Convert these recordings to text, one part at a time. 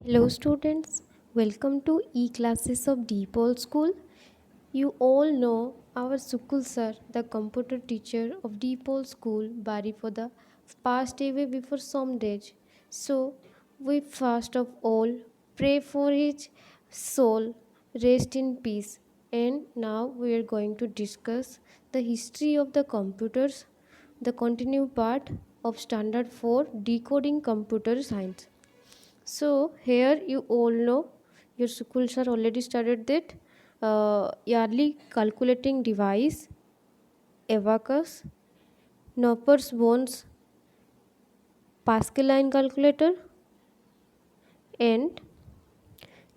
Hello students, welcome to e-classes of DePaul School. You all know our Sukul sir, the computer teacher of DePaul School, Bari for the passed away before some days. So we first of all pray for his soul, rest in peace. And now we are going to discuss the history of the computers, the continued part of Standard 4 Decoding Computer Science. So here you all know your schools are already started that yearly calculating device, abacus, Knopper's bones, Pascaline calculator, and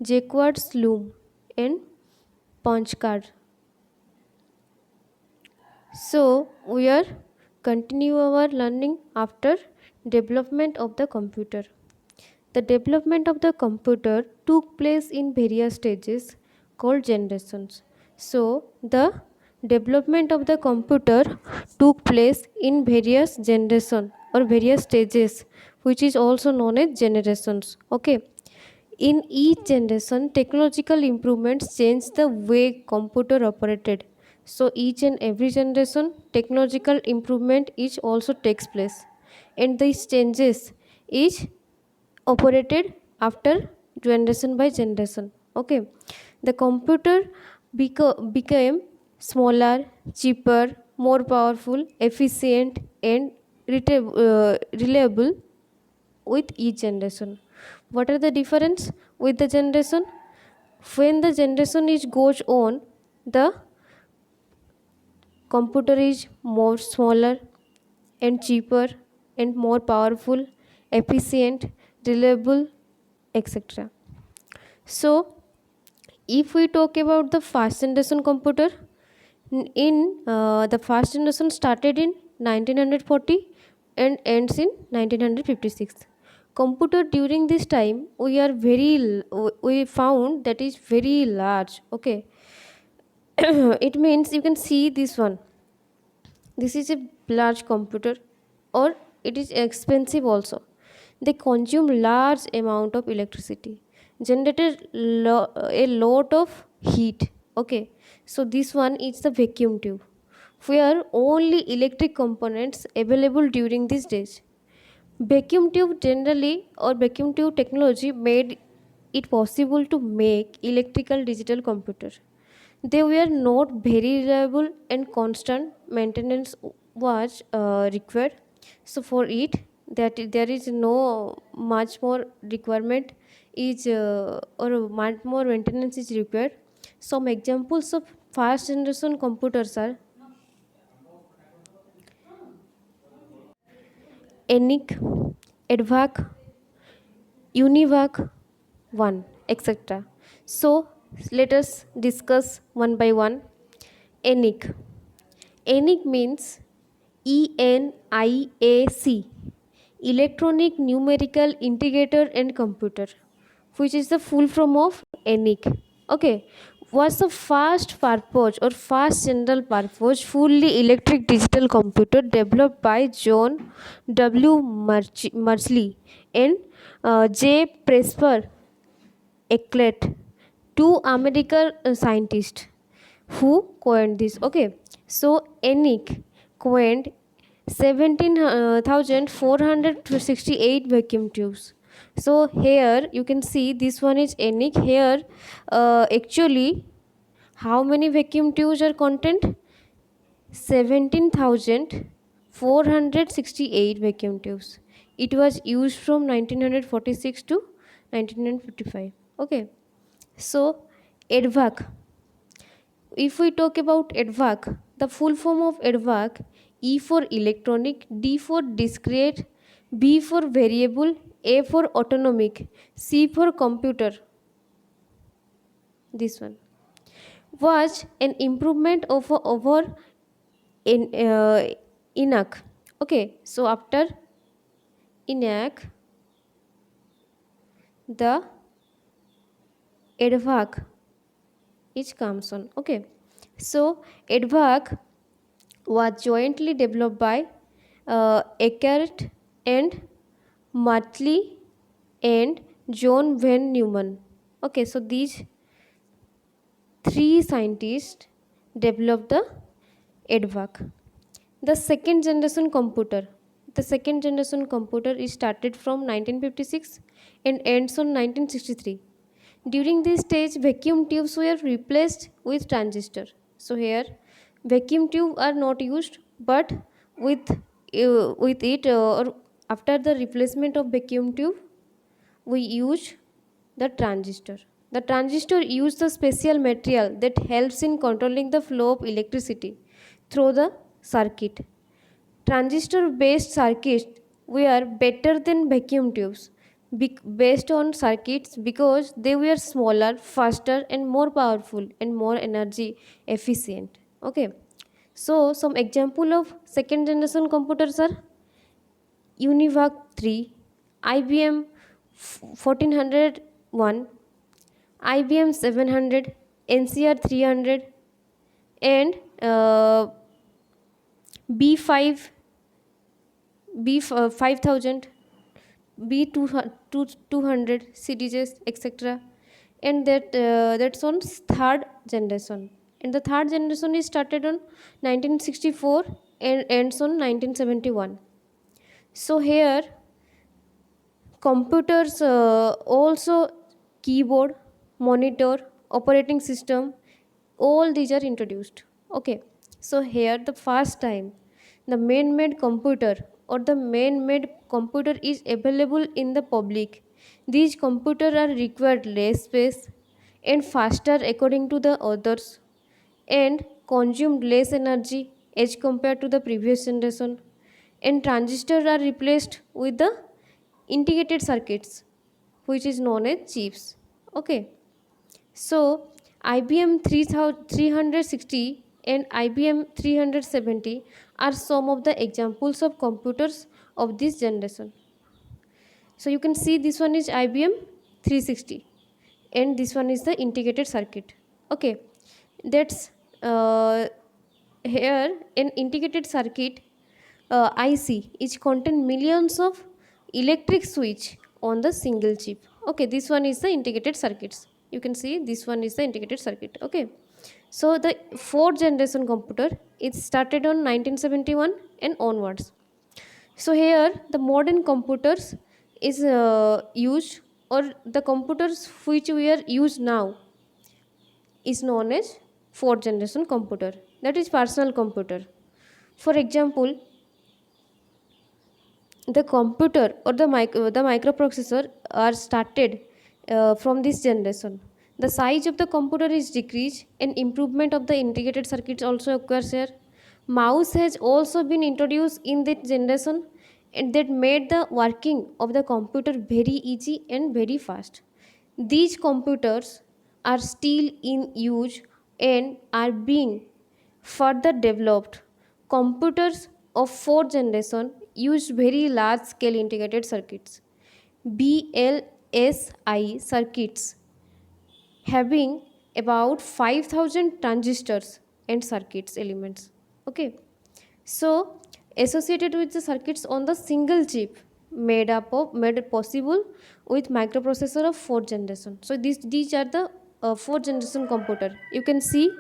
Jacquard's loom and punch card. So we are continue our learning after development of the computer. The development of the computer took place in various stages called generations. So, the development of the computer took place in various generations or various stages, which is also known as generations. Okay. In each generation, technological improvements changed the way computer operated. So each and every generation, technological improvement each also takes place, and these changes is operated after generation by generation. Okay, the computer became smaller, cheaper, more powerful, efficient, and reliable with each generation. What are the difference with the generation? When the generation is goes on, the computer is more smaller and cheaper and more powerful, efficient, reliable, etc. So, if we talk about the first generation computer, the first generation started in 1940 and ends in 1956. Computer during this time we found that is very large. Okay, it means you can see this one. This is a large computer, or it is expensive also. They consume large amount of electricity, generated a lot of heat. Okay, so this one is the vacuum tube, where only electric components available during these days. Vacuum tube generally or vacuum tube technology made it possible to make electrical digital computer. They were not very reliable and constant maintenance was required. So for it, that there is no much more requirement is or much more maintenance is required. Some examples of first generation computers are ENIAC, EDVAC, UNIVAC 1, etc. So let us discuss one by one. ENIAC. ENIAC means ENIAC, Electronic Numerical Integrator and Computer, which is the full form of ENIAC. Okay, was the first purpose or first general purpose fully electric digital computer developed by John W. Mersley and J. Presper Eckert, two American scientists who coined this. Okay, so ENIAC coined 17,468 vacuum tubes. So here you can see this one is ENIAC. Here actually how many vacuum tubes are content? 17,468 vacuum tubes. It was used from 1946 to 1955. Okay, so EDVAC. If we talk about EDVAC, the full form of EDVAC: E for electronic, D for discrete, B for variable, A for autonomic, C for computer. This one was an improvement over in ENIAC. Okay, so after ENIAC, the EDVAC is comes on. Okay, so EDVAC was jointly developed by Eckert and Martley and John van Neumann. Okay, so these three scientists developed the EDVAC. The second generation computer. The second generation computer is started from 1956 and ends on 1963. During this stage, vacuum tubes were replaced with transistor. So here, vacuum tube are not used, but with with it or after the replacement of vacuum tube, we use the transistor. The transistor uses the special material that helps in controlling the flow of electricity through the circuit. Transistor based circuits were better than vacuum tubes based on circuits because they were smaller, faster, and more powerful and more energy efficient. Okay, so some example of second generation computers are Univac 3, IBM 1401, IBM 700, NCR 300, and B5, B5000, B200 series, etc. And that's on third generation. And the third generation is started on 1964 and ends on 1971. So here computers also keyboard, monitor, operating system, all these are introduced. Okay, so here the first time the man-made computer or the man-made computer is available in the public. These computers are required less space and faster according to the authors and consumed less energy as compared to the previous generation, and transistors are replaced with the integrated circuits, which is known as chips. Okay, so IBM 360 and IBM 370 are some of the examples of computers of this generation. So you can see this one is IBM 360 and this one is the integrated circuit. Okay, that's here an integrated circuit IC is contain millions of electric switch on the single chip. Okay, this one is the integrated circuits. You can see this one is the integrated circuit. Okay, so the fourth generation computer it started on 1971 and onwards. So here the modern computers is used, or the computers which we are used now is known as fourth generation computer, that is personal computer. For example, the computer or the microprocessor are started from this generation. The size of the computer is decreased and improvement of the integrated circuits also occurs here. Mouse has also been introduced in that generation and that made the working of the computer very easy and very fast. These computers are still in use and are being further developed. Computers of fourth generation use very large scale integrated circuits, BLSI circuits, having about 5000 transistors and circuits elements. Okay, so associated with the circuits on the single chip made it possible with microprocessor of fourth generation. So these are the fourth generation computer. You can see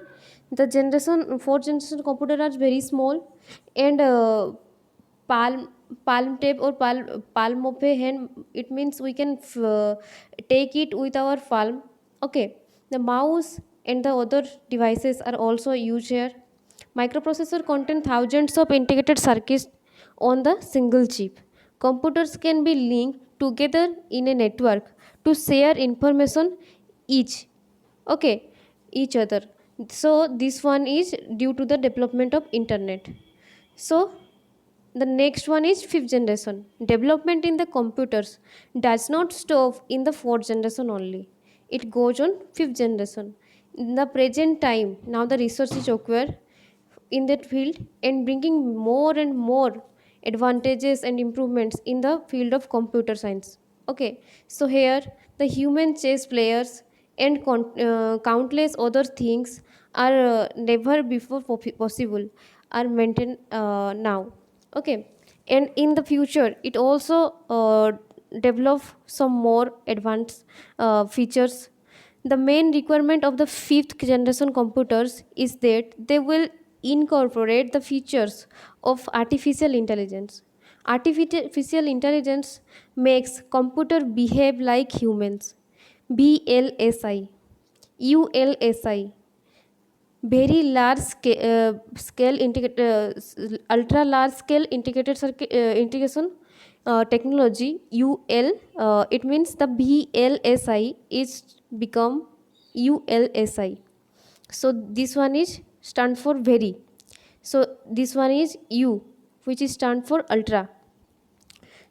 the generation fourth generation computer are very small and palm palm tape or palm of a hand, it means we can take it with our palm. Okay, the mouse and the other devices are also used here. Microprocessor contain thousands of integrated circuits on the single chip. Computers can be linked together in a network to share information each. Okay, each other. So this one is due to the development of internet. So the next one is fifth generation. Development in the computers does not stop in the fourth generation only. It goes on fifth generation. In the present time, now the research is occur in that field and bringing more and more advantages and improvements in the field of computer science. Okay, so here the human chess players and countless other things are never before possible are maintained now. Okay, and in the future it also develop some more advanced features. The main requirement of the fifth generation computers is that they will incorporate the features of artificial intelligence. Artificial intelligence makes computer behave like humans. BLSI, ULSI, very large ultra large scale integrated circuit integration technology. UL, it means the BLSI is become ULSI. So this one is stand for very. So this one is U, which is stand for ultra.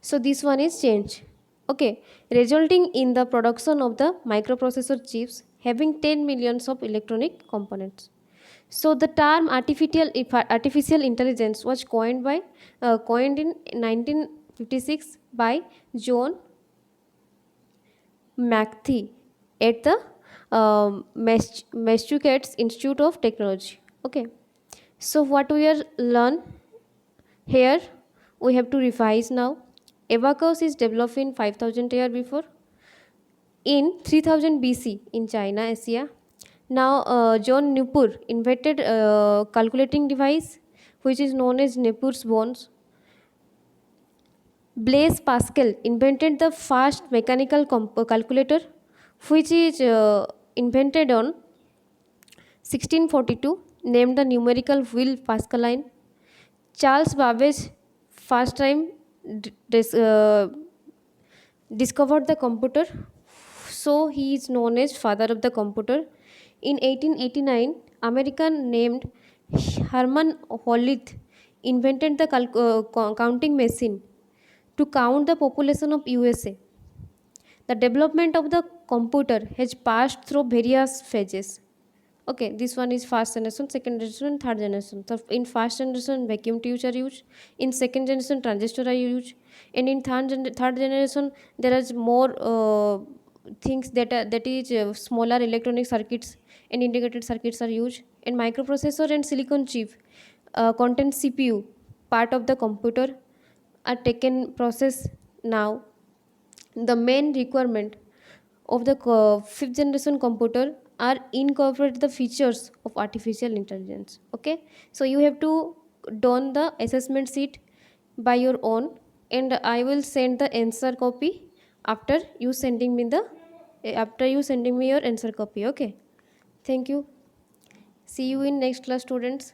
So this one is change. Okay, resulting in the production of the microprocessor chips having 10 millions of electronic components. So the term artificial intelligence was coined in 1956 by John McAfee at the Massachusetts Institute of Technology. Okay, so what we are learn here, we have to revise now. Abacus is developed in 5000 year before, in 3000 BC in China, Asia. Now, John Nupur invented a calculating device which is known as Nupur's bones. Blaise Pascal invented the first mechanical calculator, which is invented on 1642, named the numerical wheel Pascaline. Charles Babbage first time d- dis- uh, discovered the computer, so he is known as father of the computer. In 1889, American named Herman Hollerith invented the counting machine to count the population of USA. The development of the computer has passed through various phases. Okay, this one is first generation, second generation, and third generation. So in first generation, vacuum tubes are used. In second generation, transistor are used. And in third generation, there is more things that is smaller electronic circuits and integrated circuits are used. And microprocessor and silicon chip contain CPU, part of the computer, are taken process now. The main requirement of the fifth generation computer are incorporate the features of artificial intelligence. Okay, so you have to done the assessment sheet by your own, and I will send the answer copy after you sending me your answer copy. Okay, thank you. See you in next class, students.